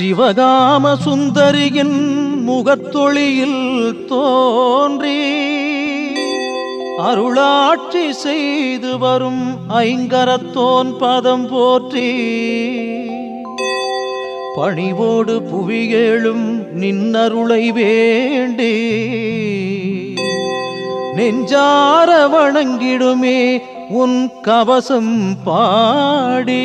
சிவகாம சுந்தரியின் முகத்தொளியில் தோன்றி அருளாட்சி செய்து வரும் ஐங்கரத்தோன் பதம் போற்றி பணிவோடு புவியேழும் நின்னருளை வேண்டி நெஞ்சார வணங்கிடுமே உன் கவசம் பாடி.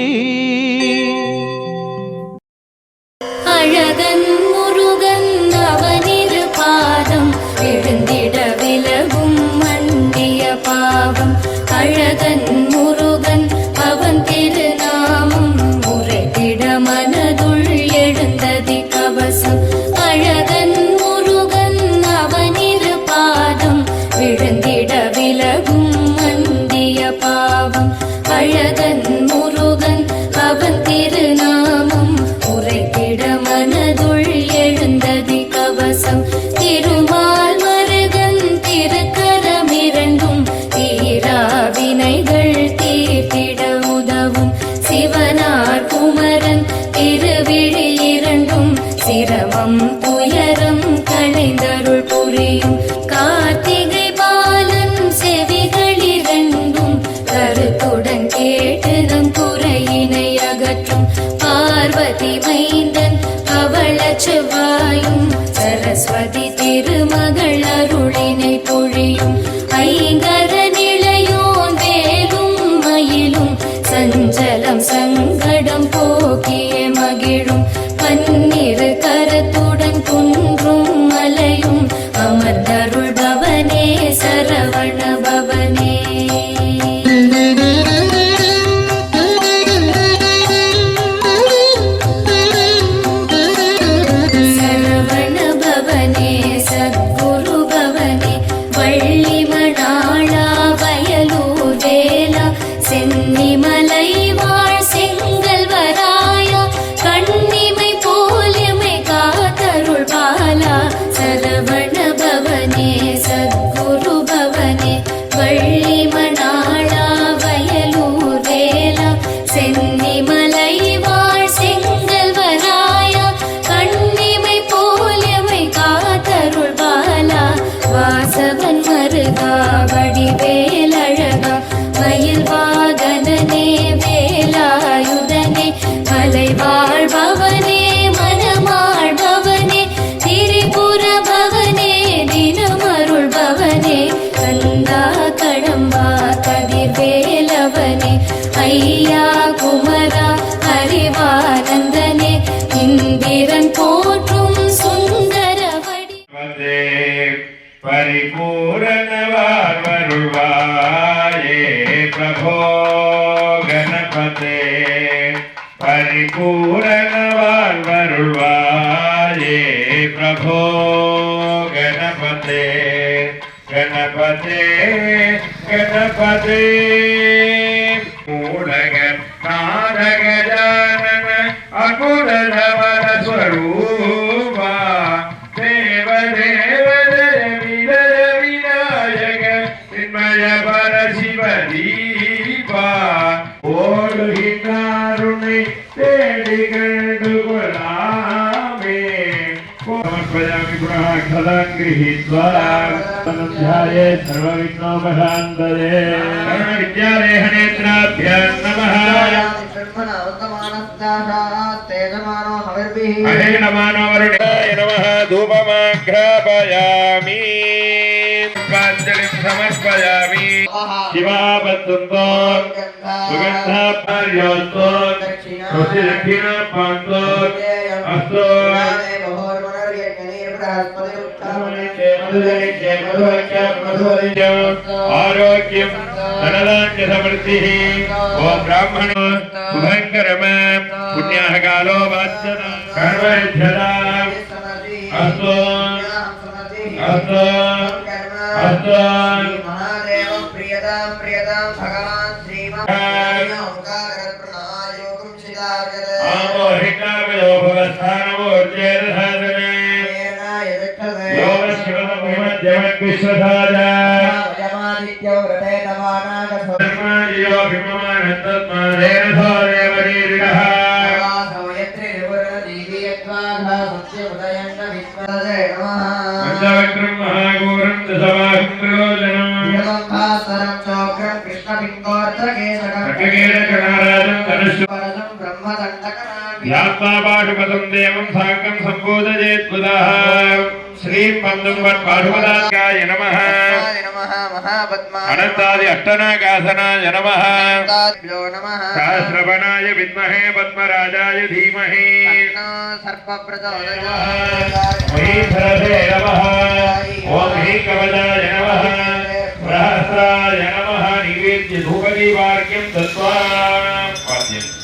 அழகன் முருகன் அவனிரு பாதம் எழுந்திட விலகும் மண்டிய பாவம். அழகன் முருகன் அவன் திருநாமம் உரைத்திட மனதுள் எழுந்ததி கவசம். அழகன் முருகன் அவனிரு பாதம் விழுந்திட விலகும் மண்டிய பாவம். அழகன் முருகன் அவன் திருநாமம் உரைத்திட மனதுள் எழுந்ததி கவசம். திருமால் மருகன் திருக்கரமிரண்டும் தீரா வினைகள் தீர்த்திட உதவும். சிவனார் குமரன் திருவிழி இரண்டும் சிரமம் துயரம் களைந்தருள் புரியும். கார்த்திகை பாலன் செவிகள் இரண்டும் கருத்துடன் கேட்டுதம் குறையினை அகற்றும். பார்வதி மைந்தன் அவள செவ்வாயும் சரஸ்வதி திருமகள் அருளினை பொழியும். ஐங்கர நிலையோன் வேலும் மயிலும் சஞ்சலம் சங்கடம் போக்கிய மகிழும். பன்னிரு கரத்துடன் குன்றும் மலையும் அமர்ந்தருள் பவனே சரவண பவனே. சரவண பவனே சத்குரு பவனே வள்ளிமணாளா வயலூர் வேலா சென்னிமலை வாழ் செங்கல் வராயா கண்ணிமை போலிமை காத்தருள் பாலா. சரவண பவனே சத்குரு பவனே வள்ளிமணாளா வயலூர் வேலா சென்னிமலை வாழ் செங்கல் வராயா கண்ணிமை போலிமை காத்தருள் பாலா. வாசவன் மருகா வடிவேலழகா மயில் வாகனனே வேலாயுதனே மலை வாழ்பவனே மனமாழ்பவனே திரிபுர பவனே தினமருள் பவனே கந்தா கடம்பா கதிர்வேலவனே ஐயா குமரா அறிவானந்தனே இந்திரன் போற்றும் சுந்தரவடி. பரிபூரணவார் வருள்வாயே பிரபோ கணபதே. பரிபூரணவார் வருள்வாயே பிரபோ கணபதே. கணபதே கணபதே மூலக நாரகஜானன அகுரவர ஸ்வரூபா தேவதேவ பரசிவதீபா ஓடுகின்றாருனை தேடிகண்டு கொள்ளாமே. சமர்ப்பயாமி புனः கதாம் கிரஹீத்வா ध्याये सर्वविघ्नोपशान्तये. विद्यालेहनेत्राभ्यां नमः. अहेणमानो वरुणाय नमः. धूपमाघ्रापयामि पुष्पाञ्जलिं समर्पयामि. शिवावतुन्दो सुगन्धापर्योस्तो दक्षिणापान्तो अस्तो आरोग्यं धनधान्य समृद्धिः. ओम ब्राह्मण शुभंकरम पुण्याः कालो वाच्यता कर्मैच्छदा अस्तो अस्तो अस्तो महादेव प्रियदां प्रियदां भगवान् श्रीमन् ओंकारप्रणायोगं शिदागरे आमोहिकामयो भवस्थानमोर्जेरधादने योग शिवमहिमद्यमद्विश्वधाजा यमादित्यो व्रते तमानागधर्मादियो भीममानन्तत्मादेरधो देवरीरिणः वासो यत्रे निर्वरणदीवियत्वा दशवक्त्रं महाघोरं दशवाहं त्रिलोचनं वीरसंहासरं चोग्रं कृष्णपिङ्गोर्धकेशकं खड्गकेशकनाराजं धनुष्यं ब्रह्मदण्डकनाभिः यात्मापाशुपतं देवं साकं सम्बोधयेत्पुदः श्रीपद्मवत्पाशुपदाय नमः अनन्तादि अष्टनागासनाय नमः सहस्रवनाय विद्महे पद्मराजाय धीमहि महीधरसे नमः ॐ ह्रीकवचाय नमः सहस्राय नमः निवेद्य धूपदीपार्घ्यं दत्त्वा वाद्यम्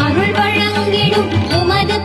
அருள் வழங்கிடும் உமது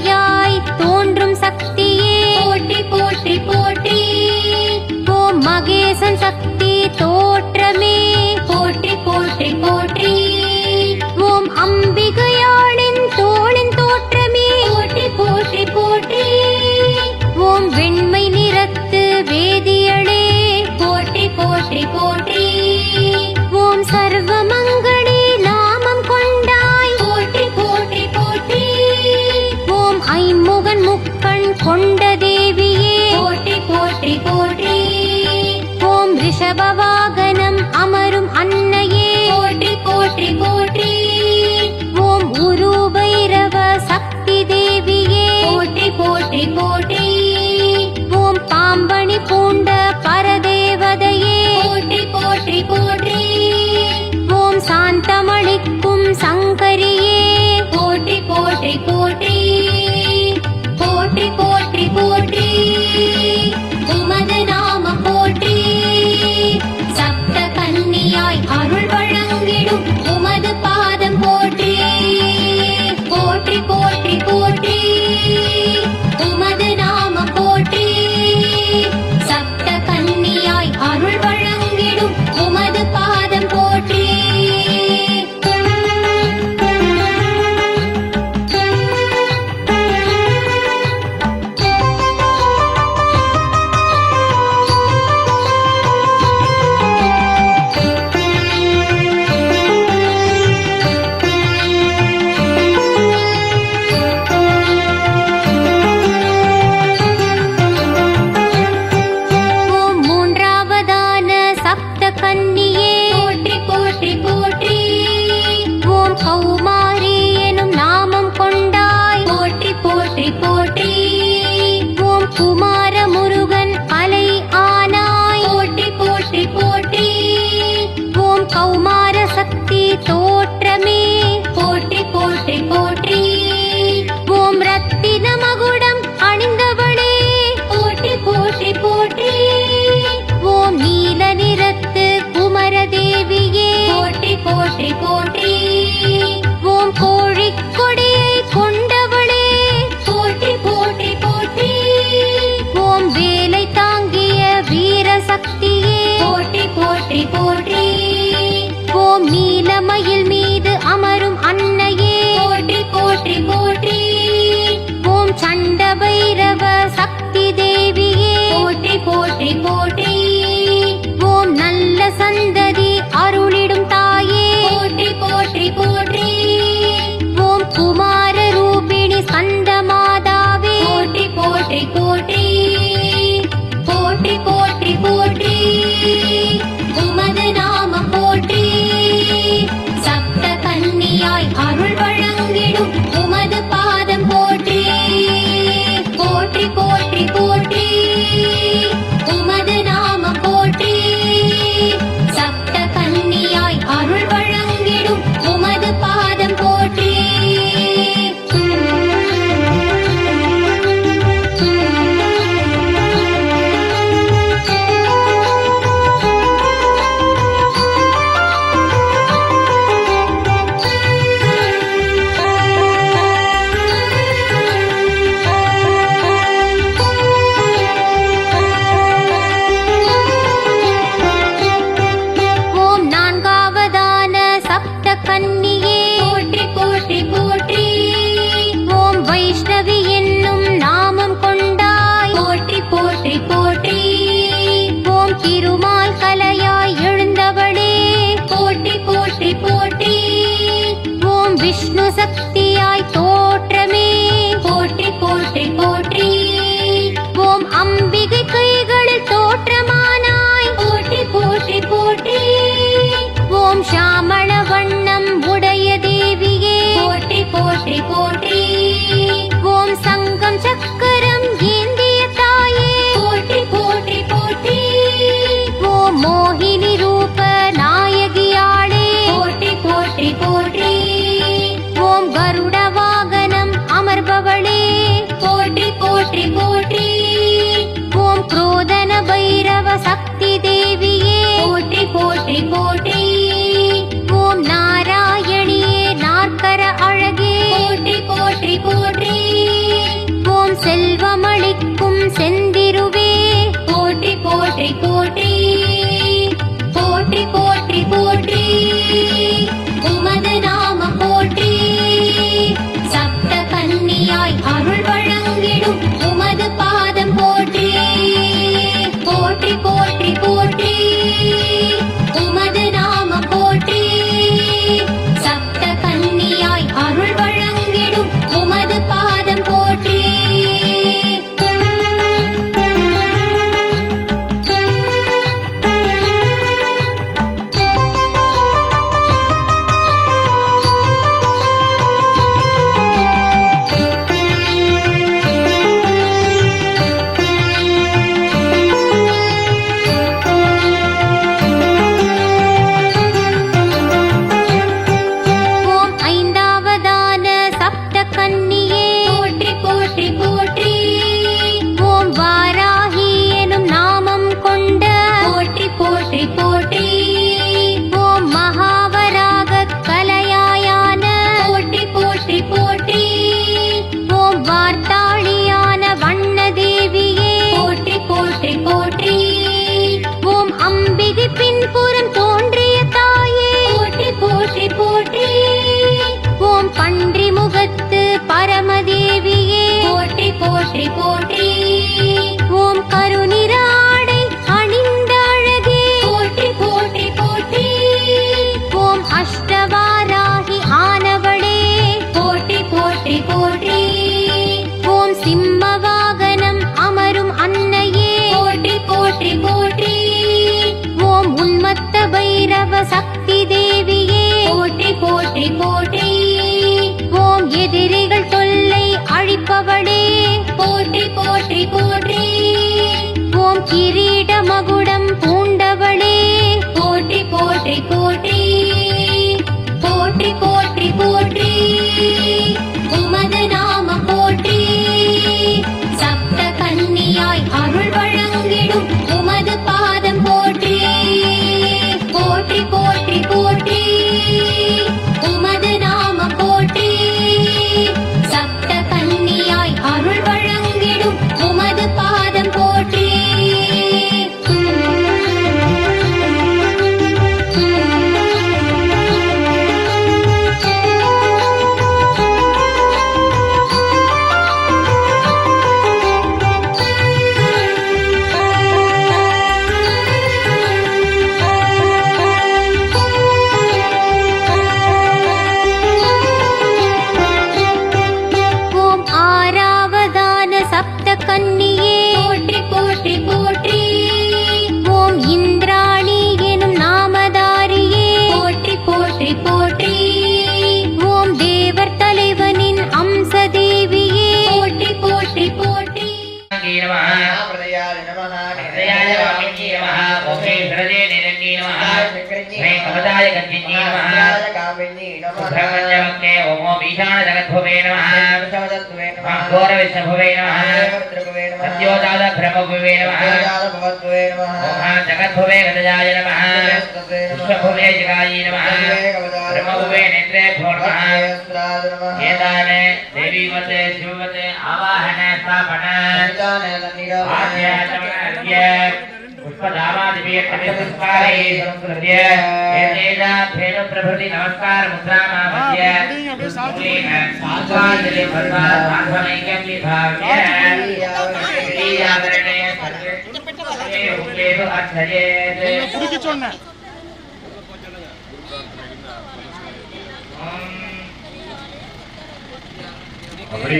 மலையாய் தோன்றும் சக்தியே போற்றி போற்றி போற்றி ஓம் மகேசன் சக்தி தோற்றமே போற்றி போற்றி போற்றி ஓம் அம்பிகையாளின் தோளின் தோற்றமே போற்றி போற்றி போற்றி ஓம் வெண்மை நிறத்து வேதியளே போற்றி போற்றி போற்றி ஓம் சர்வமங்களி நாமம் கொண்டாய் போற்றி போற்றி போற்றி ஓம் ஐமுகன் முக்கண் கொண்ட தேவியே போற்றி போற்றி போற்றி ஓம் ரிஷபவாகனம் அமரும் அன்னையே போற்றி போற்றி போற்றி ஓம் உரு பைரவ சக்தி தேவியே போற்றி போற்றி போற்றி ஓம் பாம்பணி பூண்ட பரதேவதையே போற்றி போற்றி போற்றி ஓம் சாந்தமளிக்கும் சங்கரியே போற்றி போற்றி போற்றி போற்றி போற்றி போற்றி உமது நாம போற்றி சப்த கன்னியாய் அருள் வழங்கிடும் உமது பாதம் போற்றி போற்றி போற்றி போற்றி உமது நாம போற்றி சப்த கன்னியாய் அருள் வழங்கிடும் உமது பாதம் போற்றி ஓம் மூன்றாவதான சப்த கன்னியே போற்றி போற்றி போற்றி ஓம் கௌமாரி எனும் நாமம் கொண்டாய் போற்றி போற்றி போற்றி ஓம் குமார முருகன் அலை ஆனாய் போற்றி போற்றி போற்றி ஓம் கௌமார சக்தி தோற்றமே போற்றி போற்றி போற்றி ஓம் ரத்தின மகுடம் அணிந்தவளே போற்றி போற்றி போற்றி ஓம் நீல நிறத்து குமர தேவியே போற்றி போற்றி போற்றி ஓம் கோழிக்கொடியை கொண்டவளே போற்றி போற்றி போற்றி ஓம் வேலை தாங்கிய வீர சக்தியே போற்றி போற்றி போற்றி ஓம் நீலமயில் மீது அமரும் அன்னையே போற்றி போற்றி போற்றி ஓம் சண்ட பைரவ சக்தி தேவியே போற்றி போற்றி போற்றி ஓம் நல்ல சந்ததி அருளிடும் தாயே போற்றி போற்றி போற்றி ஓம் குமார ரூபிணி ஸ்கந்த மாதாவே போற்றி போற்றி போற்றி போற்றி போற்றி போற்றி உமது நாம போற்றி சப்த கன்னியாய் அருள் வழங்கிடும் உமது பாதம் போற்றி போற்றி போற்றி போற்றி உமது நாம போற்றி சப்த கன்னியாய் அருள் வழங்கிடும் உமது பாதம் போற்றி ஓம் நான்காவதான சப்த கன்னியே போற்றி போற்றி போற்றி ஓம் வைஷ்ணவி என்னும் நாமம் கொண்டாய் போற்றி போற்றி போற்றி ஓம் திருமால் கலையாய் எழுந்தவளே போற்றி போற்றி போற்றி ஓம் விஷ்ணு சக்தியாய் தோற்றமே போற்றி போற்றி போற்றி ஓம் அம்பிகை கைகளில் தோற்றமானாய் போற்றி போற்றி போற்றி ஓம் ஷாமள வண்ணம் உடைய தேவியே போற்றி போற்றி போற்றி ஓம் சங்கம் சக்கரம் ஏந்திய தாயே போற்றி போற்றி போற்றி ஓம் மோகினி ரூப நாயகியாளே போற்றி போற்றி போற்றி ஓம் கருட வாகனம் அமர்பவளே போற்றி போற்றி போற்றி ஓம் குரோதன பைரவ சக்தி தேவியே போற்றி போற்றி போற்றி ஓம் நாராயணியே நாற்கர அழகே போற்றி போற்றி போற்றி செந்திருவே போற்றி போற்றி போற்றி போற்றி போற்றி போற்றி உமது நாமம் போற்றி சப்த கன்னியாய் அருள் வழங்கிடும் உமது பாதம் போற்றி போற்றி போற்றி போற்றி உமது நாமம் போற்றி சப்த கன்னியாய் அருள் வழங்கிடும் உமது பாதம் போற்றி ஓம் ஐந்தாவதான சப்த கன்னியே போற்றி போற்றி போற்றி ஓம் வாராகி எனும் நாமம் கொண்ட போற்றி போற்றி போற்றி ஓம் மகாவராக கலையாயான போற்றி போற்றி போற்றி ஓம் வார்த்தாளியான வண்ணதேவியே போற்றி போற்றி போற்றி ஓம் அம்பிகை பின்புறம் தோன்றிய தாயே போற்றி போற்றி போற்றி ஓம் பன்றி முகத்து பரமதேவியே போற்றி போற்றி போற்றி ஓம் கருநிற ஆடை அணிந்த அழகே போற்றி போற்றி போற்றி ஓம் அஷ்டவாராகி ஆனவளே போற்றி போற்றி போற்றி ஓம் சிம்ம வாகனம் அமரும் அன்னையே போற்றி போற்றி போற்றி ஓம் உன்மத்த பைரவ சக்தி தேவியே போற்றி போற்றி போற்றி ஓம் எதிரிகள் தொல்லை அழிப்பவளே போற்றி போற்றி போற்றி ஓம் கிரீட மகுடம் பூண்டவளே போற்றி போற்றி போற்றி போற்றி போற்றி போற்றி உமது நாமம் போற்றி சப்த கன்னியாய் அருள் வழங்கிடும் உமது பாதம் போற்றி போற்றி போற்றி போற்றி உமது நாமம் போற்றி சப்த கன்னியாய் அருள் வழங்கிடும் உமது பாதம் போற்றி ஓம் ஆறாவதான சப்த கன்னியே போற்றி போற்றி போற்றி ஓம் இந்திராணி எனும் நாமதாரியே போற்றி போற்றி போற்றி ஓம் தேவர் தலைவனின் அம்ச தேவியே போற்றி போற்றி போற்றி பிரதயாய நமः ஹிருதயாய வாமின்யே நமः ஓமே ஹிருதயே நிரண்யே நமः ஹே கமதாய கஞ்சின்யே நமः காமினி நமः சுப்ரமண்யவக்னே ஓமோ பீஷான ஜகத்புவே நமः சமதத்வே நமः கோர விஷ்ணுபுவே நமः தேவத்ருவே நமः சத்யோதாத பிரம்மபுவே நமः தேவதாத பவத்வே நமः ஓமா ஜகத்புவே ஹிருதயாய நமः தேவத்வே நமः விஷ்ணுபுவே ஜகாயி நமः பிரம்மபுவே நேத்ரேभ्यो நமः தேவத்ராத நமः ஏதானே தேவீமதே சிவமதே ஆவாஹன ஸ்தாபன आध्यात्मज्ञ पुष्पधामादिव्य संस्कारे संस्कृत्य एतेजा धेनु प्रभृति नमस्कार मुद्रामामध्य सात्वाञ्जलि भर्वा सात्वनैक्यं विभाव्य श्रीयावरणे सर्वे उक्तेषु अर्थयेत् அப்படி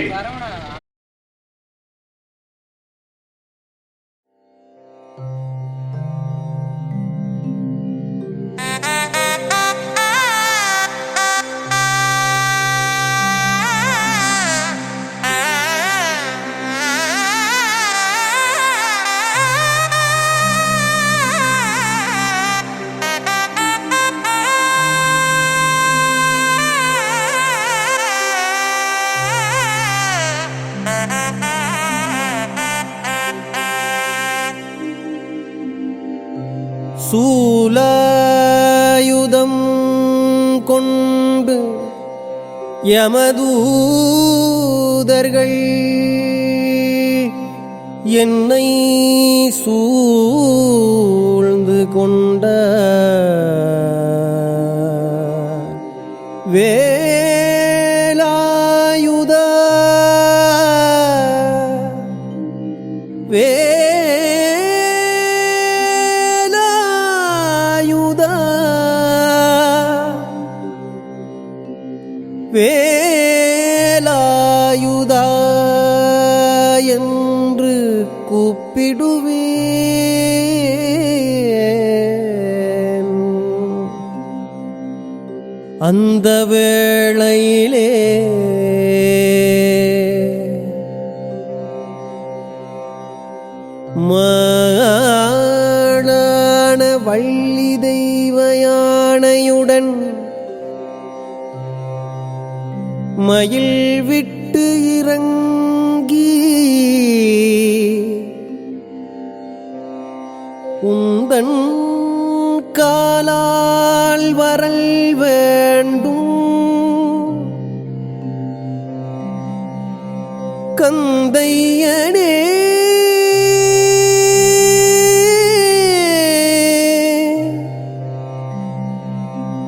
சூலாயுதம் கொண்டு யமதூதர்கள் என்னை சூழ்ந்து கொண்ட வேலாயுதா வேலாயுதா வேலாயுதா என்று கூப்பிடுவேன். அந்த வேளையிலே மாளான வள்ளி தெய்வ யானையுடன் மயில் விட்டு இறங்கி உந்தன் காலால் வரல் வேண்டும் கந்தையனே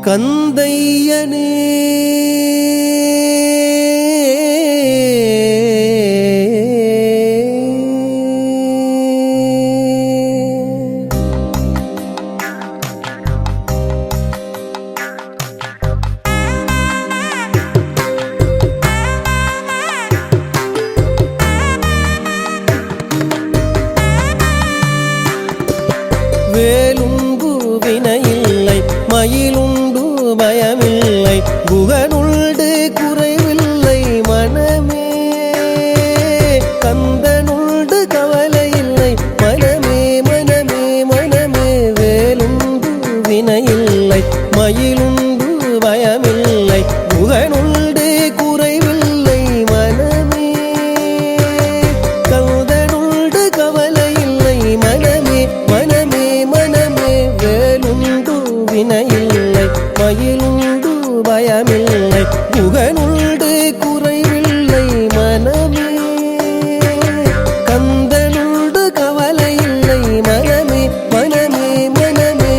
கந்தையனே வேலுண்டு வினையில்லை மயிலுண்டு பயமில்லை குகனுண்டு குறைவில்லை மனமே கந்தனுண்டு கவலையில்லை மனமே மனமே மனமே வேலுண்டு வினையில்லை மயிலுண்டு பயமில்லை குகனுண்டு குறைவில்லை மனமே கந்தனுண்டு கவலையில்லை மனமே மனமே மனமே வேலுண்டு வினையில்லை மயிலுண்டு பயமில்லை குகனுண்டு குறைவில்லை மனமே கந்தனுண்டு கவலையில்லை மனமே மனமே மனமே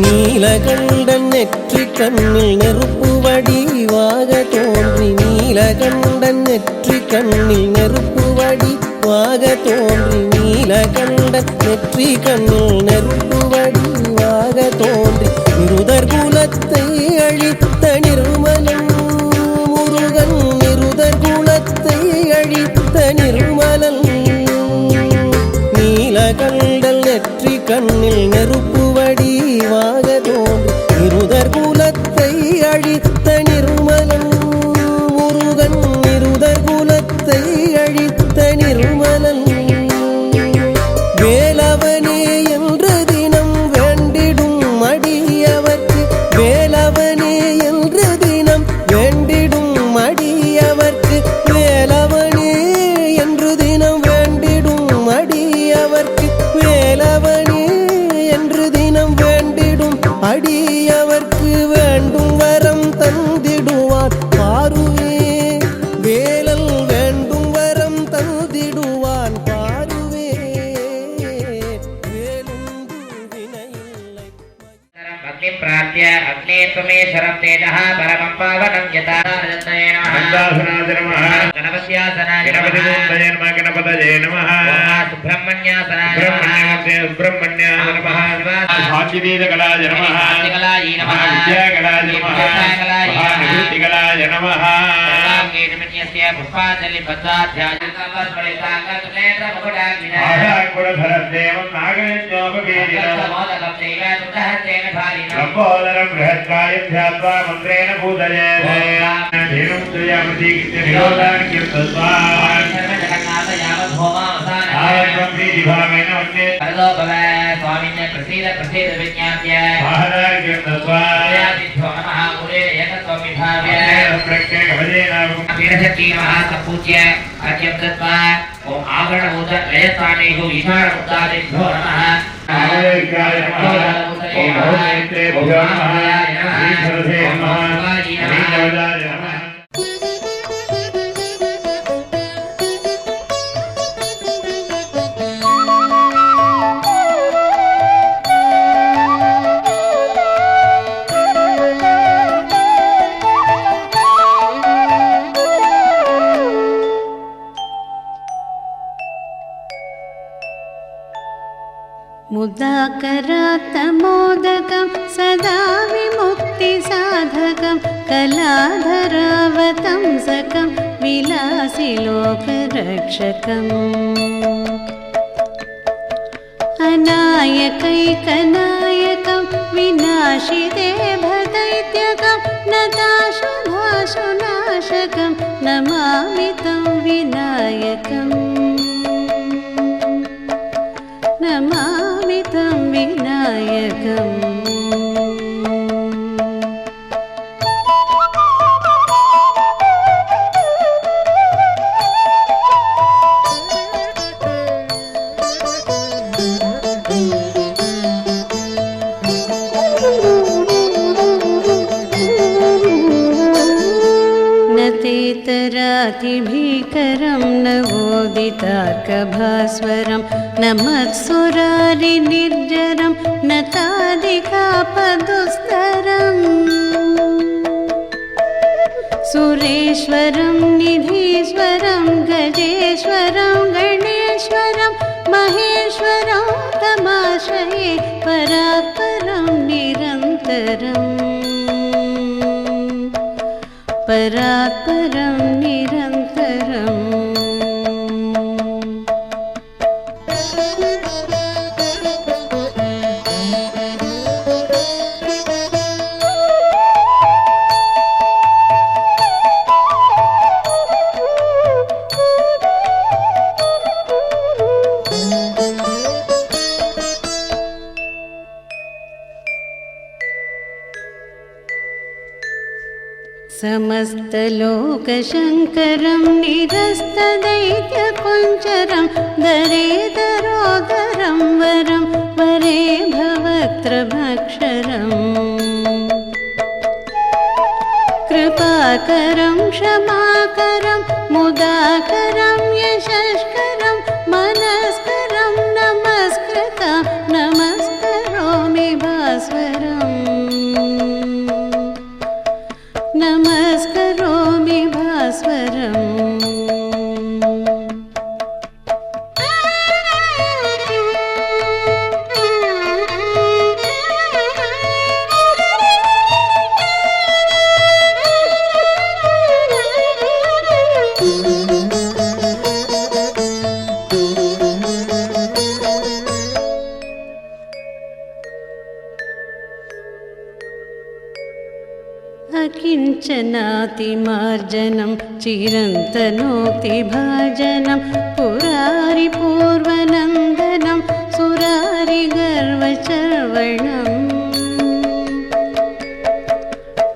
நீலகண்டன் நெற்றி கண்ணில் நெருப்பு வடிவாக தோன்றி நீலகண்டன் நெற்றி கண்ணில் நெருப்பு வடிவாக தோன்றி நீலகண்டன் நெற்றி கண்ணில் நெருப்பு வடிவாக தோன்றி நிருதர் குலத்தை அழித்த நிர்மலன் முருகன் நிருதர் குலத்தை அழித்த நிர்மலன் நீலகண்டல் நெற்றி கண்ணில் நெருப்பு வடிவாக தோன்றி நிருதர் குலத்தை அழித்த நிர்மலன் முருகன் நிருதர் குலத்தை அழித்த நிர்மலன் வேலவனே என்று தினம் வேண்டிடும் அடியவர்க்கு வேலவனே என்று தினம் வேண்டிடும் அடியவர்க்கு வேலவனே என்று தினம் வேண்டிடும் அடியவர்க்கு வேலவனே என்று தினம் வேண்டிடும் அடியவர்க்கு வேண்டும் வரம் தந்திடுவார் பாருவே வேலல் வேண்டும் வரம் தந்திடுவான் பாருவே வேலுண்டு வினையில்லை अग्नि प्रार्थ्य अग्ने त्वमेश्वरं तेजः परमं पावनं यथा रजतये नमः गणपत्यासनाय नमः गणपतये नमः सुब्रह्मण्यासनाय सुब्रह्मण्याय नमः भाग्यदीदकलाय नमः विद्याकलाय नमः निवृत्तिकलाय नमः पुष्पांजलि देवं लंबोदरं बृहत्कायं ध्यात्वा मन्त्रेण पूजये देवं श्रियामतीकृत्य निरोधान् कीर्तयित्वा स्वामिने प्रसीद प्रसीद विज्ञाप्य कीर्तयित्वा वीरशक्ति महासपूज्य अर्घ्यं दत्त्वा ॐ आवरणभूत लयस्थानेषु ईशानमुद्रादिभ्यो नमः मुदाकरात्तमोदकं सदा विमुक्तिसाधकं कलाधरावतंसकं विलासिलोकरक्षकम् अनायकैकनायकं विनाशिदेवदैत्यकं नताशुभाशुनाशकं नमामि तं विनायकम् नमामि तं विनायकम् तेतरातिभीकरं नवोदितार्कभास्वरं नमत्सुरारिनिर्जरं नतादिकापदुस्तरम् सुरेश्वरं निधीश्वरं गजेश्वरं गणेश्वरं महेश्वरं तमाश्रये परात्परं निरन्तरम् परात्परं निरन्तरम् समस्तलोकशङ्करं निरस्तदैत्यकुञ्जरं दरेदरोदरं वरं वरे भवक्त्रभक्षरम् कृपाकरं क्षमाकरं मुदाकरं यशस्करं मनस्करं नमस्कृतं नमस्करोमि भास्वरम् नमस्करोमि भास्वरम् अकिञ्चनातिमार्जनं चिरन्तनोक्तिभाजनं पुरारिपूर्वनन्दनं सुरारिगर्वचर्वणम्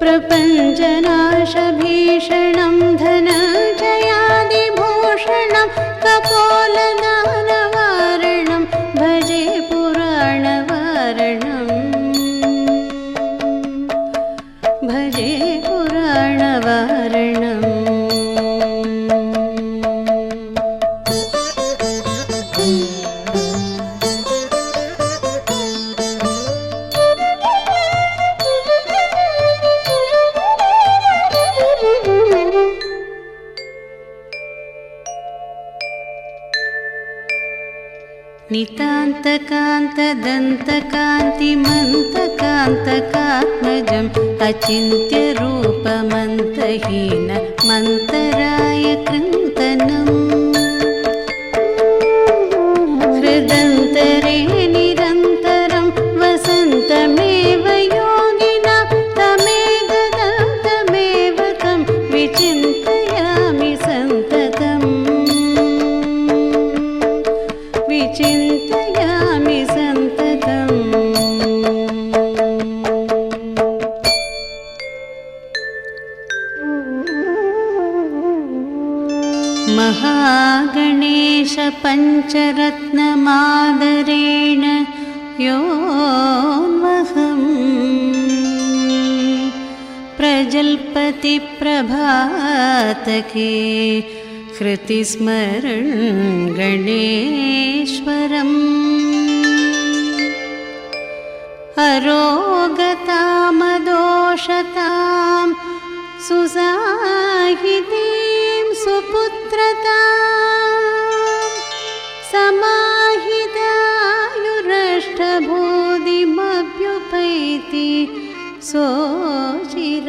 प्रपञ्चनाशभीषणं धनञ्जयादिभूषणं कपोलदानवारणं भजे पुराणवारणम् भजे पुराणवारणम् नितान्तकान्तदन्तकान्तिमन्तकान्तकात्मजम् अचिन्त्यरूपमन्तहीन मन्तराय कृन्तनम् हृदन्तरे निरन्तरं वसन्तमेव योगिना तमेव तं विचिन्तयामि सन्ततम् विचिन्तयामि सन्ततम् महागणेशपञ्चरत्नमादरेण योऽन्वहम् प्रजल्पतिप्रभातके हृतिस्मरन् गणेश्वरम् अरोगतामदोषतां सुसाहितीं सुपुत्रतां समाहितायुरष्टभूतिमभ्युपैति सोचिरात्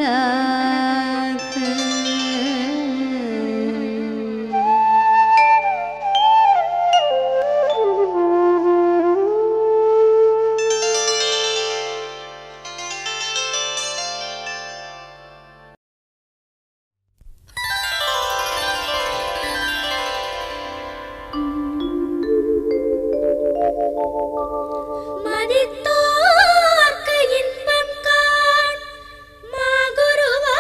மதித்தோர்க்கு இன்பம் காண் மாகுருவா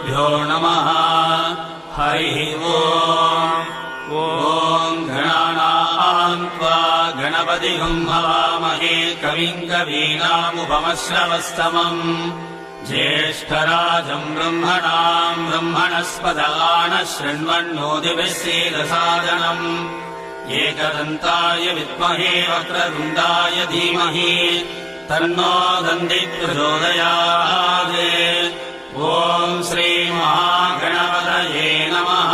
गुरुभ्यो नमः हरिः ओम् ॐ गणानां त्वा गणपतिं हवामहे कविं कवीनामुपमश्रवस्तमम् ज्येष्ठराजम् ब्रह्मणस्पदान शृण्वन्नोतिभिः एकदन्ताय विद्महे वक्रतुण्डाय धीमहि तन्नो दन्तिः प्रचोदयात् ॐ श्रीमहागणपतये नमः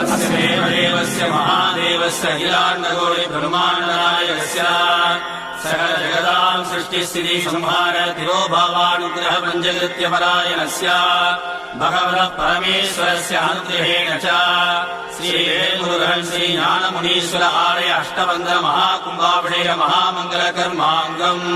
अस्य देवदेवस्य महादेवस्य अखिलाण्डकोटिब्रह्माण्डनायकस्य सकल जगदां सृष्टिस्थिति संहार तिरोभावानुग्रह पञ्चकृत्यपरायणस्य भगवतः परमेश्वरस्य अनुग्रहेण च श्रीवेदमुरुगन् श्रीज्ञानमुनीश्वर आलय अष्टबन्धन महाकुम्भाभिषेक महामङ्गलकर्माङ्गम्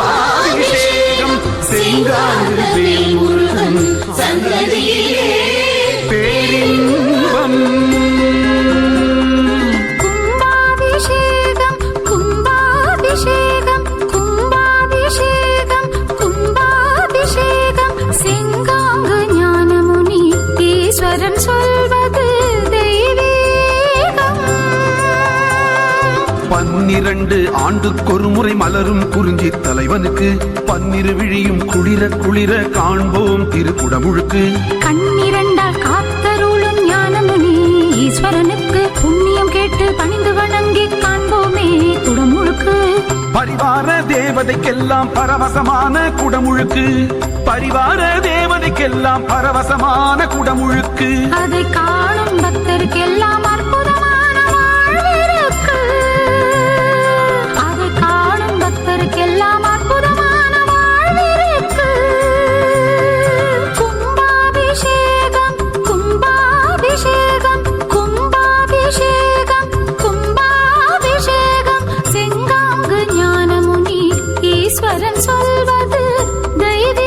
கும்பாபிஷேகம் செங்காந்தவேல் முருகன் சன்னதியிலே பேரின்பம் கும்பாபிஷேகம் கும்பாபிஷேகம் கும்பாபிஷேகம் கும்பாபிஷேகம் செங்காங்கு ஞானமுனி ஈஸ்வரன் சொல்வது தெய்வீகம் 12 ஆண்டுக்கொரு முறை மலரும் குறிஞ்சி தலைவனுக்கு 12 விழியும் குளிர குளிர காண்போம் திருக்குடமுழுக்கு கண்ணிரண்டால் காத்தருளும் ஞானமுனி ஈஸ்வரனுக்கு புண்ணியம் கேட்டு பணிந்து வணங்கி காண்போமே குடமுழுக்கு பரிவார தேவதைக்கெல்லாம் பரவசமான குடமுழுக்கு பரிவார தேவதைக்கெல்லாம் பரவசமான குடமுழுக்கு அதை காணும் பக்தருக்கெல்லாம் அற்புதமான வாழ்விருக்கு அதை காணும் பக்தருக்கெல்லாம் அற்புதமான வாழ்விருக்கு கும்பாபிஷேகம் கும்பாபிஷேகம் கும்பாபிஷேகம் கும்பாபிஷேகம் செங்காங்கு ஞானமுனி ஈஸ்வரன் சொல்வது தெய்வீகம்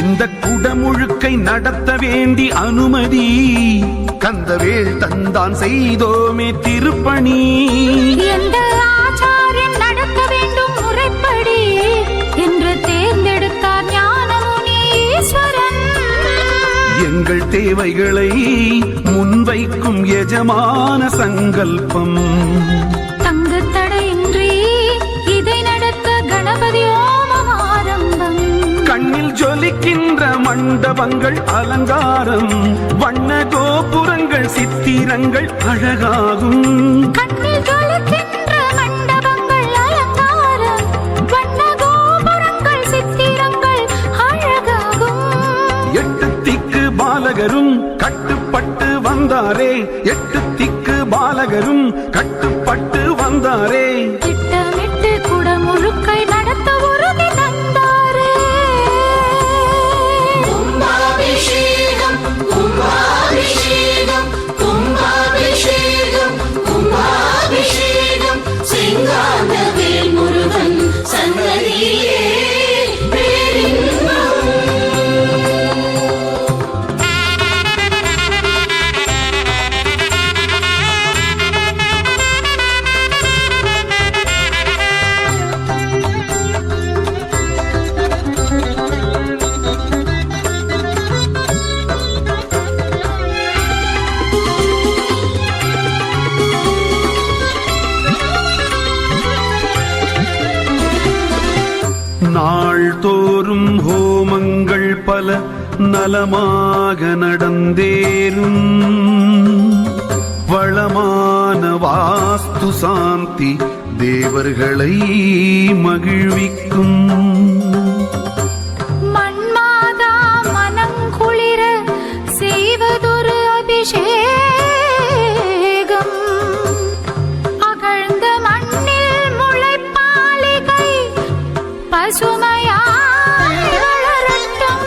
இந்த குடமுழுக்கை நடத்த வேண்டி அனுமதி கந்தவேல் தந்தான் செய்தோமே திருப்பணி எந்த ஆச்சாரியன் நடத்த வேண்டும் முறைப்படி என்று தேர்ந்தெடுத்தார் ஞானமுனி ஈஸ்வரன் எங்கள் தேவைகளை முன்வைக்கும் எஜமான சங்கல்பம் தங்கு தடையின்றி இதை நடத்த கணபதி ஓமம் ஆரம்பம் கண்ணில் ஜொலிக்கின்ற மண்டபங்கள் அலங்காரம் வண்ண கோபுரங்கள் சித்திரங்கள் அழகாகும் கண்ணில் ஜொலிக்கின்ற மண்டபங்கள் அலங்காரம் வண்ண கோபுரங்கள் சித்திரங்கள் அழகாகும் 8 திக்கு பாலகரும் கட்டுப்பட்டு வந்தாரே 8 திக்கு பாலகரும் கட்டுப்பட்டு வந்தாரே திட்டமிட்டு குடமுழுக்கை நடத்த உறுதி தந்தாரே கும்பாபிஷேகம் கும்பாபிஷேகம் கும்பாபிஷேகம் கும்பாபிஷேகம் செங்காந்தவேல் முருகன் சன்னதியிலே பேரின்பம் பல நலமாக நடந்தேறும் வளமான வாஸ்து சாந்தி தேவர்களை மகிழ்விக்கும் மண்மாதா மனங்குளிர செய்வதொரு அபிஷேகம் அகழ்ந்த மண்ணில் முளைப்பாலிகை பசுமையாய் வளரட்டும்.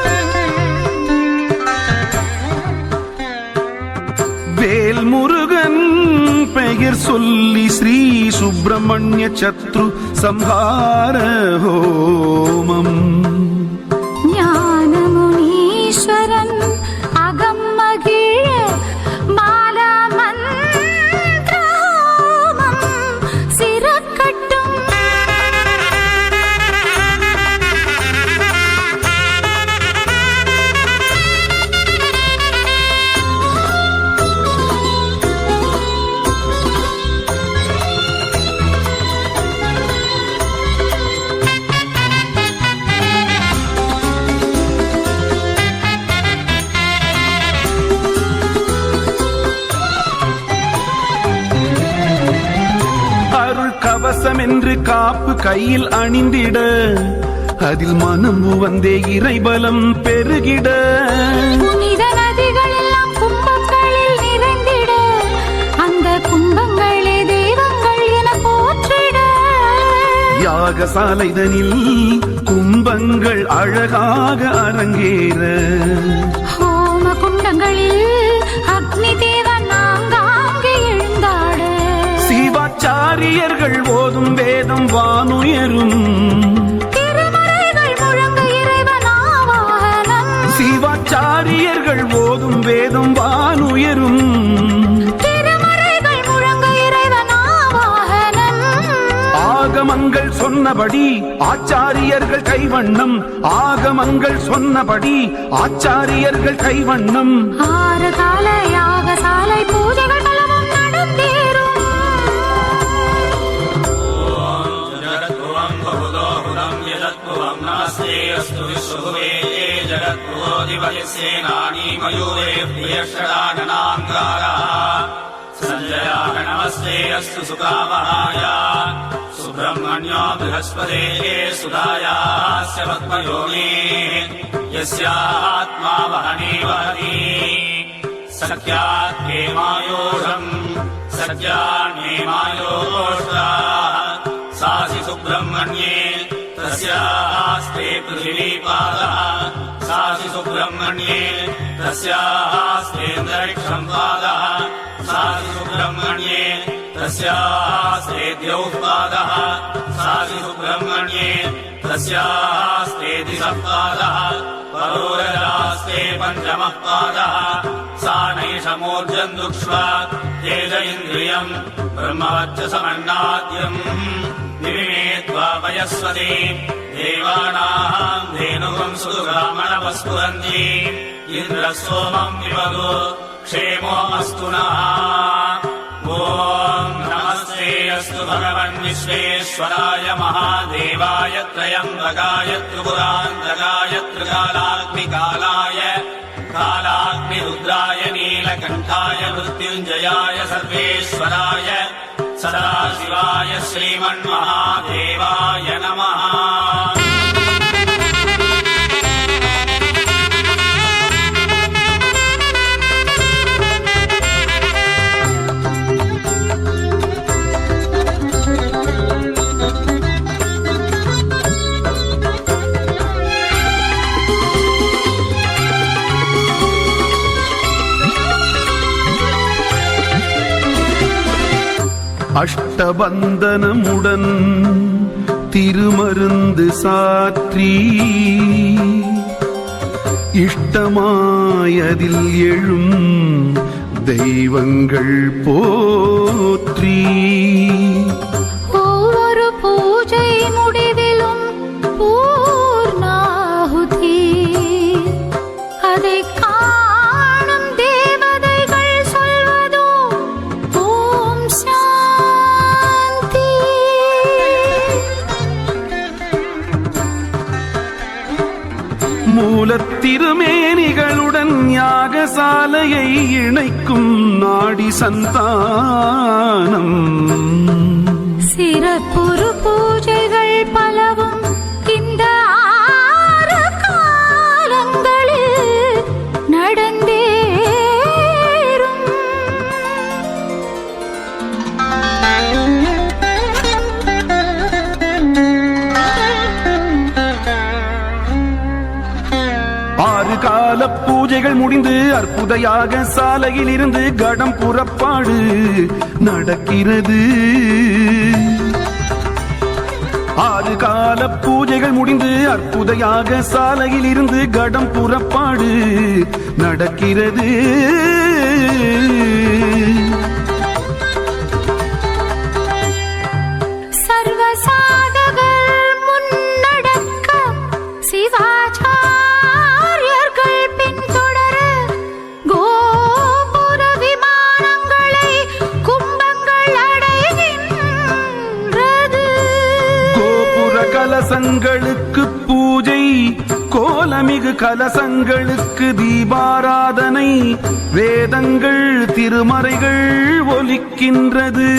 வேல்முருகன் பெயர் சொல்லி ஸ்ரீ சுப்பிரமணிய சத்ரு சம்ஹார ஹோமம் ஞானமுனீஸ்வரன் அகம் மகிழ மாலா மந்திர ஹோமம் சிறக்கட்டும். அருள் கவசம் என்று காப்பு கையில் அணிந்திட அதில் மனம் வந்தே இறைபலம் பெருகிட புனித நதிகள் எல்லாம் கும்பங்களில் நிறைந்திட அந்த கும்பங்களே தெய்வங்கள் என போற்றிட யாகசாலைதனில் கும்பங்கள் அழகாக அரங்கேற ஹோம குண்டங்களில் அக்னி தேவன் ஆங்காங்கே எழுந்தாட சிவாச்சாரியர்கள் ஓதும் வேதம் வானுயரும் திருமறைகள் முழங்க இறைவன் ஆவாகனம் சிவாச்சாரியர்கள் ஓதும் வேதம் வானுயரும் திருமறைகள் முழங்க இறைவன் ஆவாகனம் ஆகமங்கள் சொன்னபடி ஆச்சாரியர்கள் கைவண்ணம் ஆகமங்கள் சொன்னபடி ஆச்சாரியர்கள் கைவண்ணம் ஆறு கால யாகசாலை பூஜைகள் பலவும் நடந்தேறும் जगत्पुवं बहुदो हुदं यजत्पुवं नास्ति अस्तु विश्वभुवे जगत्पुवोऽधिपतिस्येनानी मयूरे प्रियषडाननाङ्गारः सञ्जयाः नमस्ते अस्तु सुकामहाय सुब्रह्मण्यो बृहस्पते सुधायास्य पद्मयोनि यस्यात्मा वहने वहति सख्यात्मेमायोषम् सख्यान्मेमायोषः सासि सुब्रह्मण्ये तस्यास्ते पृथिवीपादः सासि सुब्रह्मण्ये तस्यास्तेऽन्तरिक्षं पादः सासि सुब्रह्मण्ये तस्यास्ते द्यौः पादः सासि सुब्रह्मण्ये तस्यास्ते दिशः पादः परोरजास्ते पञ्चमः पादः सा नैषमूर्जन् दुक्ष्वा तेज इन्द्रियम् ब्रह्मवच्चसमन्नाद्यम् निमिमेत्वा वयस्वती देवानाम् धेनुगम् सुदुग्रामणवस्फुरन्ति इन्द्रः सोमम् विवदु क्षेमो अस्तु नः ॐ नमस्ते अस्तु भगवन् विश्वेश्वराय महादेवाय त्रयम्बकाय त्रिपुरान्तकाय त्रिकालाग्निकालाय कालाग्निरुद्राय नीलकण्ठाय मृत्युञ्जयाय सर्वेश्वराय सदाशिवाय श्रीमन्महादेवाय नमः அஷ்டபந்தனமுடன் திருமருந்து சாற்றி இஷ்டமாயதில் எழும் தெய்வங்கள் போற்றி ஒவ்வொரு பூஜை முடிவிலும் பூர்ணாகுதி அதை காணும் தேவதைகள் சொல்வதோ ஓம் சாந்தி. மூலத் திருமேனிகளுடன் யாகசாலையை இணைக்கும் நாடி சந்தானம். சிறப்புறு பூஜைகள் பலவும் இந்த 6 காலங்களில் நடந்தேறும். ஆறு கால பூஜைகள் முடிந்து அற்புத யாக சாலையில் இருந்து கடம் புறப்பாடு நடக்கிறது. 6 கால பூஜைகள் முடிந்து அற்புத யாக சாலையில் இருந்து கடம் புறப்பாடு நடக்கிறது. சர்வசாதகர் முன்னடக்க சிவாச்சாரியர்கள் பின்தொடர கோபுர விமானங்களை கும்பங்கள் அடைகின்றது. கோபுர கலசங்களுக்கு பூஜை, கோலமிகு கலசங்களுக்கு தீபாராதனை, வேதங்கள் திருமறைகள் ஒலிக்கின்றது.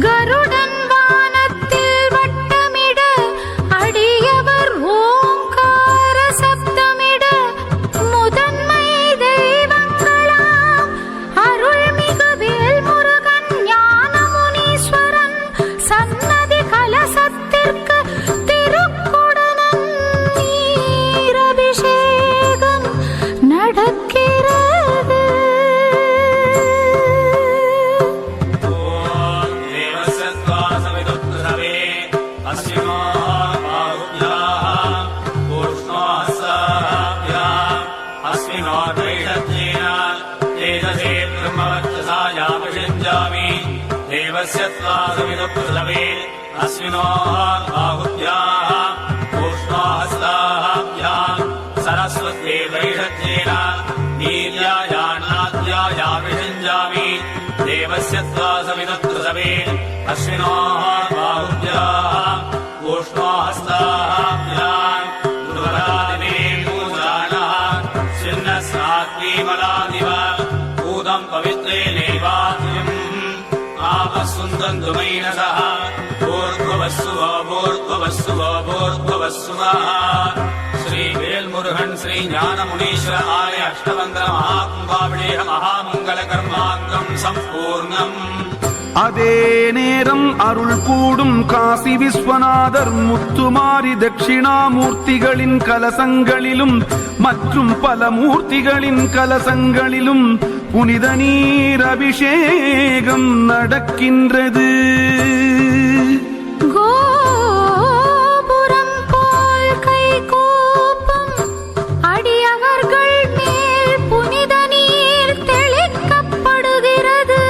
கருடன் வானத்தில் வட்டமிட, அடியவர் ஓங்கார சப்தமிட, முதன்மை தெய்வங்களாம் அருள்மிகு வேல்முருகன் ஞானமுனீஸ்வரன் சன்னதி கலசத்திற்கு திருக்குடனன் நீரபிஷேகம் நடக்கிறது. देवस्य त्वासविदुःखलवे अस्मिनोः बाहुभ्याः पूष्णोहस्ताभ्याम् सरस्वत्यै वैषत्येन वीर्यायान्नाद्याया विषञ्जामि देवस्य त्वासविदुःखलवे अस्मिनोः बाहुभ्याः पूष्णोहस्ताभ्याम् गुरुवरादिवे पूजानः छिन्नस्नात्मीमलादिव भूतं पवित्रे नैवात्म्यम् सुन्दन्तु मैनसः भूर्भुवस्सुवो भूर्भुवस्सुवो भूर्भुवस्सुवः. श्रीवेल्मुरुगन् श्रीज्ञानमुनीश्वर आलय अष्टबन्धन महाकुम्भाभिषेक महामङ्गलकर्माङ्गम् सम्पूर्णम्. அதே நேரம் அருள் கூடும் காசி விஸ்வநாதர் முத்துமாரி தட்சிணாமூர்த்திகளின் கலசங்களிலும் மற்றும் பல மூர்த்திகளின் கலசங்களிலும் புனித நீர் அபிஷேகம் நடக்கின்றது. கோபுரம் போல் கை கூப்பும் அடியவர்கள் மேல் புனித நீர் தெளிக்கப்படுகிறது.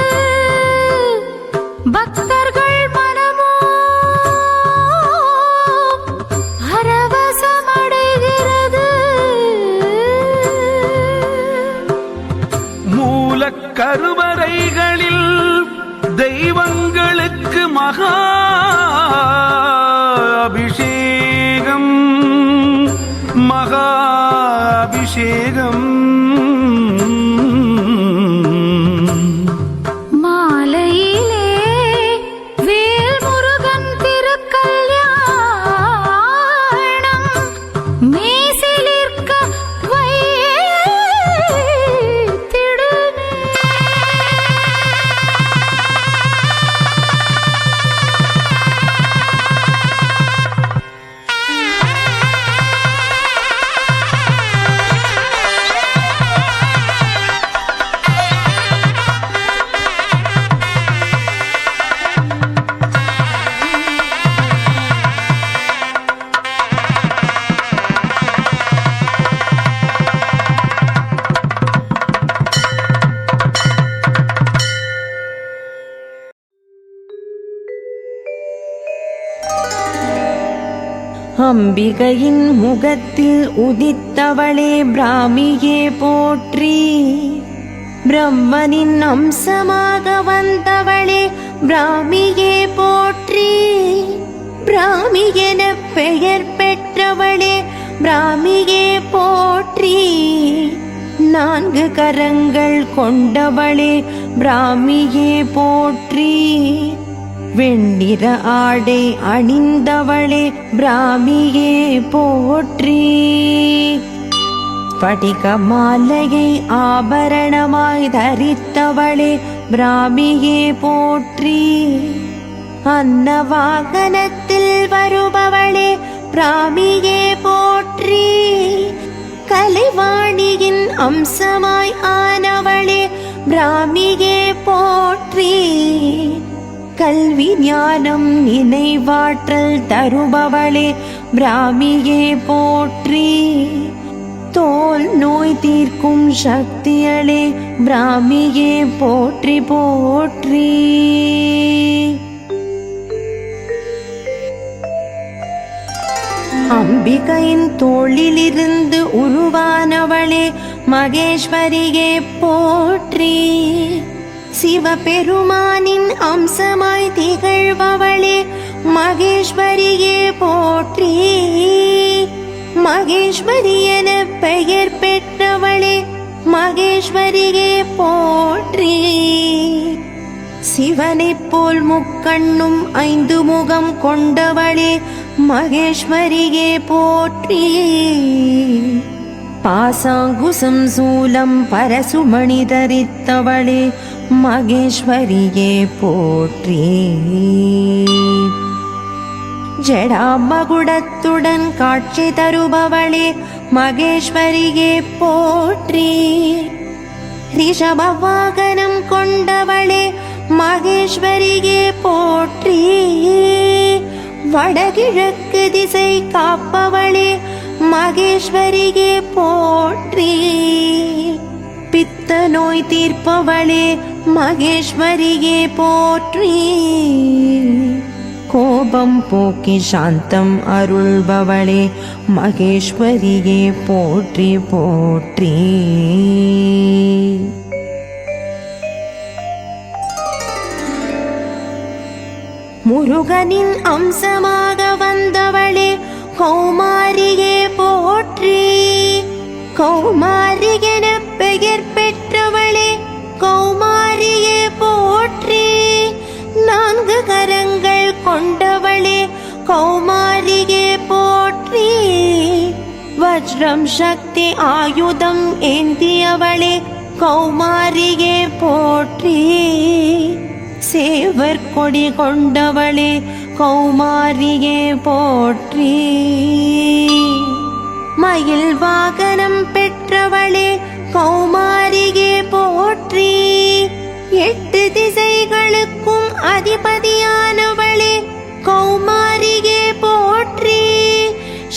பக்தர்கள் மனமோ பரவசமடைகிறது. மூலக்கருவறைகளில் தெய்வங்களுக்கு மகா அபிஷேகம் மகா அபிஷேகம். மாலையிலே வேல்முருகன் திருக்கல்யாணம் மேசிலிருக்க வைத்திடுமே. அம்பிகையின் முகத்தில் உதித்தவளே பிராமியே போற்றி. பிரம்மனின் அம்சமாக வந்தவளே பிராமியே போற்றி. பிராமி என பெயர் பெற்றவளே பிராமியே போற்றி. 4 கரங்கள் கொண்டவளே பிராமியே போற்றி. வெண்ணிற ஆடை அணிந்தவளே பிராமியே போற்றி. ஸ்படிக மாலையை ஆபரணமாய் தரித்தவளே பிராமியே போற்றி. அன்ன வாகனத்தில் வருபவளே பிராமியே போற்றி. கலைவாணியின் அம்சமாய் ஆனவளே பிராமியே போற்றி. கல்வி ஞானம் நினைவாற்றல் தருபவளே பிராமியே போற்றி. தோல் நோய் தீர்க்கும் சக்தியளே பிராமியே போற்றி போற்றி. அம்பிகையின் தோளிலிருந்து உருவானவளே மகேஸ்வரியே போற்றி. சிவபெருமானின் அம்சமாய் திகழ்பவளே மகேஸ்வரியே போற்றி. மகேஸ்வரி என பெயர் பெற்றவளே மகேஸ்வரியே போற்றி. சிவனைப் போல் முக்கண்ணும் 5 முகம் கொண்டவளே மகேஸ்வரியே போற்றி. பாசாங்குசம் சூலம் பரசுமணி தரித்தவளே மகேஸ்வரியே போற்றி. ஜடாமகுடத்துடன் காட்சி தருபவளே மகேஸ்வரியே போற்றி. ரிஷப வாகனம் கொண்டவளே மகேஸ்வரியே போற்றி. வடகிழக்கு திசை காப்பவளே மகேஸ்வரியே போற்றி. பித்த நோய் தீர்ப்பவளே மகேஸ்வரியே போற்றி. கோபம் போக்கி சாந்தம் அருள்பவளே மகேஸ்வரியே போற்றி போற்றி. முருகனின் அம்சமாக வந்தவளே கௌமாரியே போற்றி. கௌமாரி என பெயர் பெற்றவளே கௌமாரியே போற்றி. 4 கரங்கள் கொண்டவளே கௌமாரியே போற்றி. வஜ்ரம் சக்தி ஆயுதம் ஏந்தியவளே கௌமாரியே போற்றி. சேவர் கொடி கொண்டவளே கௌமாரியே போற்றி. மயில் வாகனம் பெற்றவளே கௌமாரியே போற்றி. 8 திசைகளுக்கும் அதிபதியானவளே கௌமாரியே போற்றி.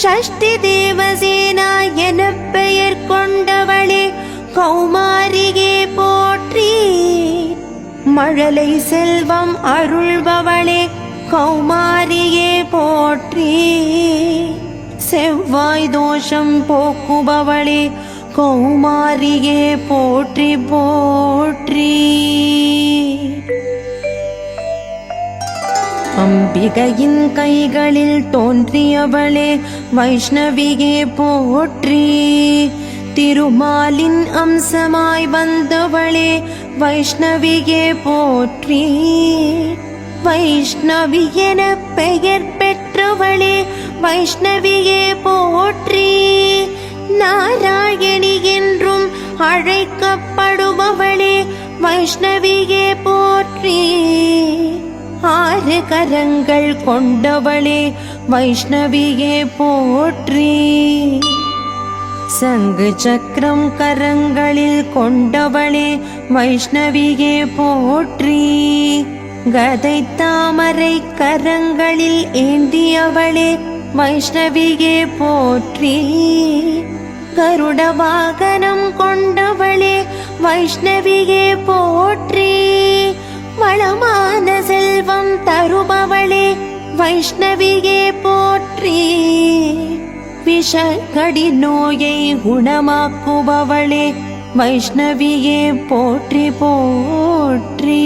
ஷஷ்டி தேவசேனா என பெயர் கொண்டவளே கௌமாரியே போற்றி. மழலை செல்வம் அருள்பவளே கௌமாரியே போற்றி. செவ்வாய் தோஷம் போக்குபவளே கௌமாரியே போற்றி போற்றி. அம்பிகையின் கைகளில் தோன்றியவளே வைஷ்ணவியே போற்றி. திருமாலின் அம்சமாய் வந்தவளே வைஷ்ணவியே போற்றி. வைஷ்ணவி என பெயர் பெற்றவளே வைஷ்ணவியே போற்றி. நாராயணி என்றும் அழைக்கப்படுபவளே வைஷ்ணவியே போற்றி. 6 கரங்கள் கொண்டவளே வைஷ்ணவியே போற்றி. சங்கு சக்கரம் கரங்களில் கொண்டவளே வைஷ்ணவியே போற்றி. கதை தாமரை கரங்களில் ஏந்தியவளே வைஷ்ணவியே போற்றி. கருட வாகனம் கொண்டவளே வைஷ்ணவியே போற்றி. வளமான செல்வம் தருபவளே வைஷ்ணவியே போற்றி. விஷக்கடி நோயை குணமாக்குபவளே வைஷ்ணவியே போற்றி போற்றி.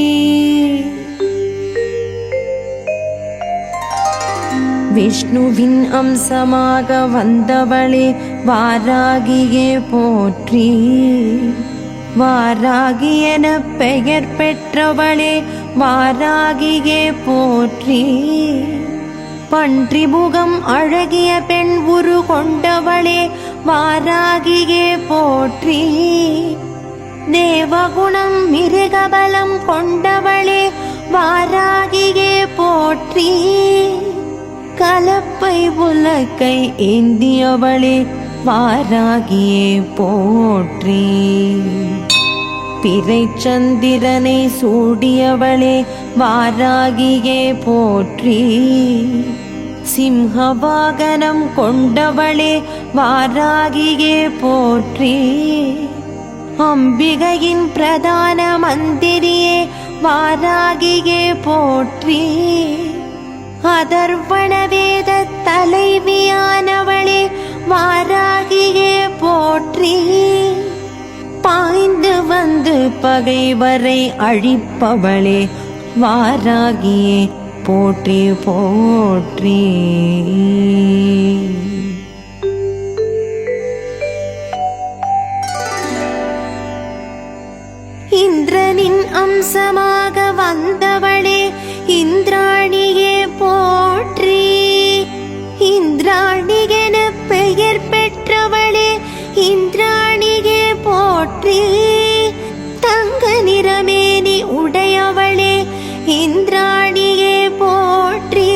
விஷ்ணுவின் அம்சமாக வந்தவளே வாராகியே போற்றி. வாராகி என பெயர் பெற்றவளே வாராகியே போற்றி. பன்றி முகம் அழகிய பெண் உரு கொண்டவளே வாராகியே போற்றி. தேவகுணம் மிருகபலம் கொண்டவளே வாராகியே போற்றி. கலப்பை உலக்கை ஏந்தியவளே வாராகியே போற்றி. பிறை சந்திரனை சூடியவளே வாராகியே போற்றி. சிம்ஹவாகனம் கொண்டவளே வாராகியே போற்றி. அம்பிகையின் பிரதான மந்திரியே வாராகியே போற்றி. அதர்வண வேத தலைவியானவளே வாராகியே போற்றி. பாய்ந்து வந்து பகைவரை அழிப்பவளே வாராகியே போற்றி போற்றி. இந்திரனின் அம்சமாக வந்தவளே இந்திராணியே போற்றி. இந்திராணி என பெயர் பெற்றவளே இந்திராணியே போற்றி. தங்க நிறமேனி உடையவளே இந்திராணியே போற்றி.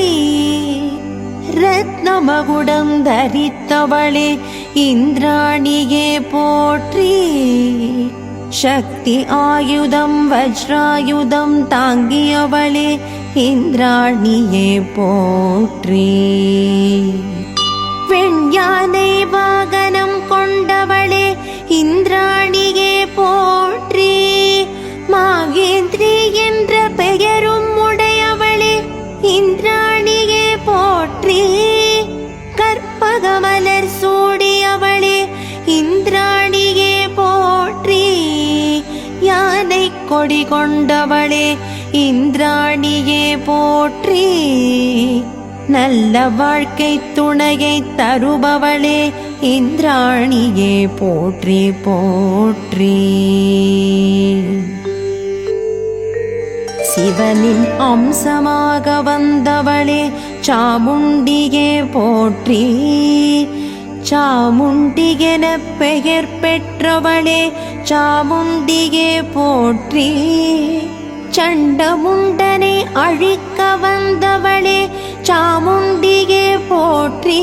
ரத்னமகுடம் தரித்தவளே இந்திராணியே போற்றி. சக்தி ஆயுதம் வஜ்ராயுதம் தாங்கியவளே இந்திராணியே போற்றி. வெண்யானை வாகனம் கொண்டவளே இந்திராணியே போற்றி. மாகேந்திரி என்ற பெயரும் உடையவளே இந்திராணியே போற்றி. கற்பகமலர் சூடியவளே இந்திராணியே போற்றி. யானை கொடி கொண்டவளே இந்திராணியே போற்றி. நல்ல வாழ்க்கை துணையை தருபவளே இந்திராணியே போற்றி போற்றி. சிவனின் அம்சமாக வந்தவளே சாமுண்டியே போற்றி. சாமுண்டி என பெயர் பெற்றவளே சாமுண்டியே போற்றி. சண்டமுண்டனை அழிக்க வந்தவளே சாமுண்டியே போற்றி.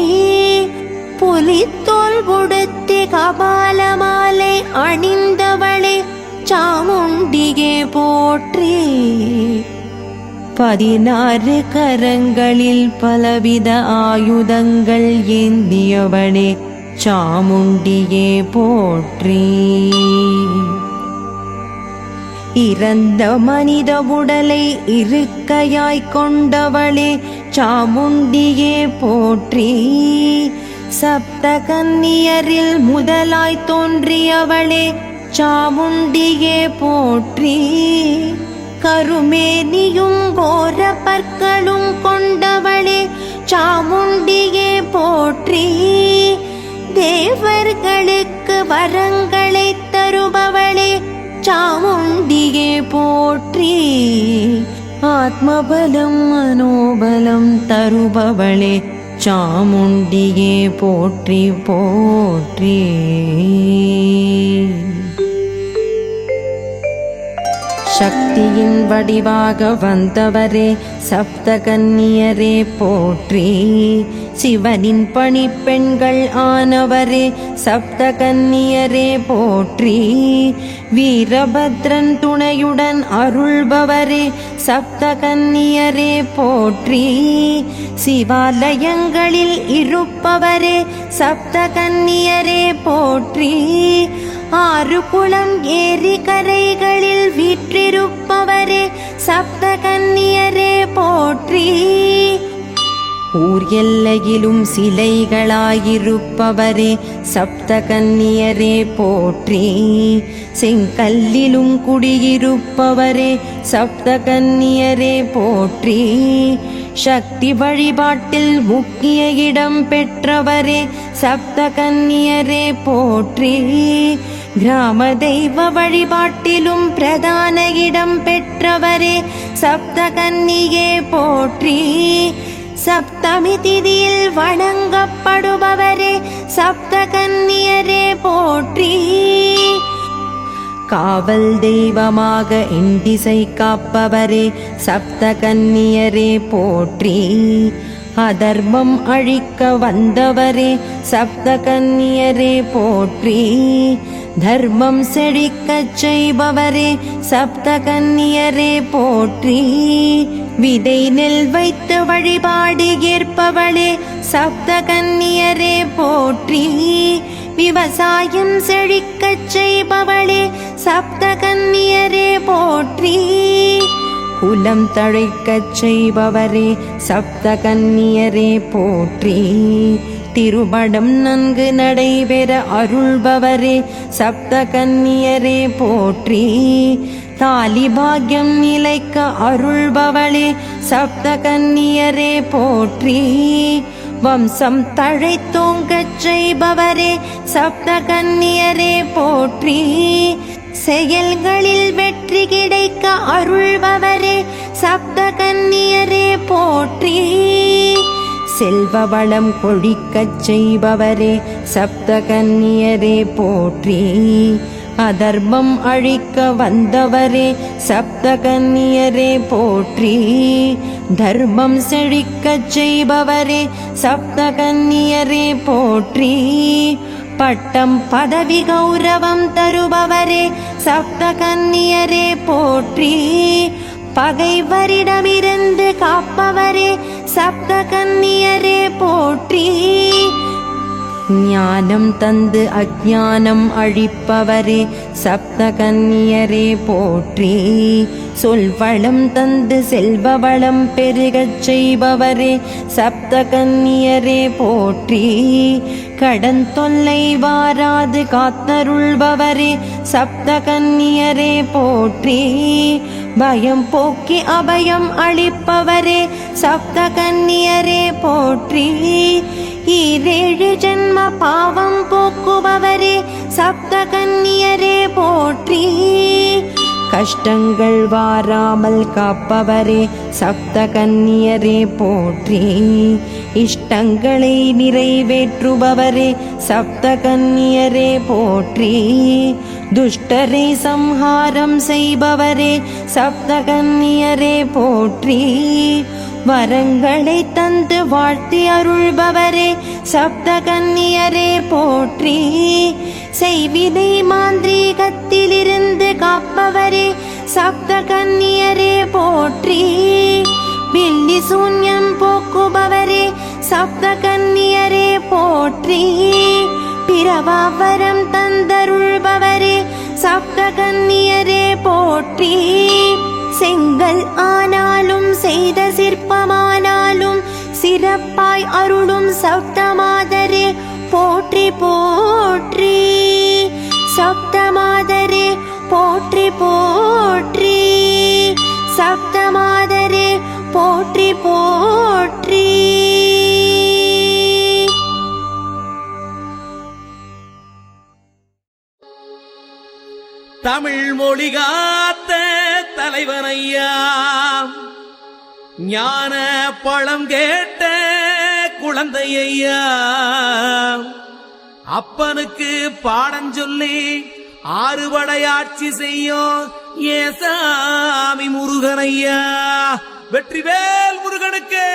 புலித்தோல் உடுத்தி கபால மாலை அணிந்தவளே சாமுண்டியே போற்றி. 16 கரங்களில் பலவித ஆயுதங்கள் ஏந்தியவளே சாமுண்டியே போற்றி. இறந்த மனித உடலை இருக்கையாய் கொண்டவளே சாமுண்டியே போற்றி. சப்த கன்னியரில் முதலாய் தோன்றியவளே சாமுண்டியே போற்றி. கருமேனியும் கோர பற்களும் கொண்டவளே சாமுண்டியே போற்றி. தேவர்களுக்கு வரங்களை தருபவளே சாமுண்டியே போற்றி. ஆத்மபலம் மனோபலம் தருபவளே சாமுண்டியே போற்றி போற்றி. சக்தியின் வடிவாக வந்தவரே சப்தகன்னியரே போற்றி. சிவனின் பணிப்பெண்கள் ஆனவரே சப்தகன்னியரே போற்றி. வீரபத்ரன் துணையுடன் அருள்பவரே சப்தகன்னியரே போற்றி. சிவாலயங்களில் இருப்பவரே சப்தகன்னியரே போற்றி. 6 குளம் ஏரி கரைகளில் வீற்றிருப்பவரே சப்தகன்னியரே போற்றி. ஊர் எல்லையிலும் சிலைகளாயிருப்பவரே சப்தகன்னியரே போற்றி. செங்கல்லிலும் குடியிருப்பவரே சப்தகன்னியரே போற்றி. சக்தி வழிபாட்டில் முக்கிய இடம் பெற்றவரே சப்தகன்னியரே போற்றி. கிராம தெய்வ வழிபாட்டிலும் பிரதான இடம் பெற்றவரே சப்தகன்னியே போற்றி. சப்தமி திதியில் வணங்கப்படுபவரே சப்தகன்னியரே போற்றி. காவல் தெய்வமாக இண்டிசை காப்பவரே சப்தகன்னியரே போற்றி. அதர்மம் அழிக்க வந்தவரே சப்தகன்னியரே போற்றி. தர்மம் செழிக்கச் செய்பவரே சப்தகன்னியரே போற்றி. விதை நெல் வைத்து வழிபாடு ஏற்பவளே சப்தகன்னியரே போற்றி. விவசாயம் செழிக்கச் செய்பவளே சப்தகன்னியரே போற்றி. குலம் தழைக்கச் செய்பவரே சப்தகன்னியரே போற்றி. திருமணம் நன்கு நடைபெற அருள்பவரே சப்தகன்னியரே போற்றி. தாலி பாக்யம் நிலைக்க அருள்பவளே சப்தகன்னியரே போற்றி. வம்சம் தழைத்தோங்கச் செய்பவரே சப்தகன்னியரே போற்றி. செயல்களில் வெற்றி கிடைக்க அருள்பவரே சப்தகன்னியரே போற்றி. செல்வ வளம் கொழிக்கச் செய்பவரே சப்தகன்னியரே போற்றி. அதர்மம் அழிக்க வந்தவரே சப்தகன்னியரே போற்றி. தர்மம் செழிக்கச் செய்பவரே சப்தகன்னியரே போற்றி. பட்டம் பதவி கௌரவம் தருபவரே சப்தகன்னியரே போற்றி. பகைவரிடமிருந்து காப்பவரே சப்தகன்னியரே போற்றி. ஞானம் தந்து அஞ்ஞானம் அழிப்பவரே சப்தகன்னியரே போற்றி. சொல்வளம் தந்து செல்வ வளம் பெருகச் செய்பவரே சப்தகன்னியரே போற்றி. கடன் தொல்லை வாராது காத்தருள்பவரே சப்தகன்னியரே போற்றி. பயம் போக்கி அபயம் அளிப்பவரே சப்தகன்னியரே போற்றி. ஈரேழு ஜன்ம பாவம் போக்குபவரே சப்தகன்னியரே போற்றி. கஷ்டங்கள் வாராமல் காப்பவரே சப்தகன்னியரே போற்றி. இஷ்டங்களை நிறைவேற்றுபவரே சப்தகன்னியரே போற்றி. துஷ்டரை சம்ஹாரம் செய்பவரே சப்தகன்னியரே போற்றி. வரங்களை தந்து வாழ்த்தி அருள்பவரே சப்தகன்னியரே போற்றி. செய்வினை மாந்திரீகத்திலிருந்து காப்பவரே சப்தகன்னியரே போற்றி. பில்லி சூன்யம் போக்குபவரே சப்தகன்னியரே போற்றி. பிறவாவரம் தந்தருள்பவரே சப்தகன்னியரே போற்றி. செங்கல் ஆனாலும் செய்த சிற்பமானாலும் சிறப்பாய் அருளும் சப்தமாதரே போற்றி போற்றி. சப்தமாதரே போற்றி போற்றி. சப்தமாதரே போற்றி போற்றி. தமிழ் மொழி காத்த தலைவனையா, ஞான பழம் கேட்ட குழந்தையா, அப்பனுக்கு பாடம் சொல்லி ஆறுபடையாட்சி செய்யும் ஏசாமி முருகனையா. வெற்றிவேல் முருகனுக்கு.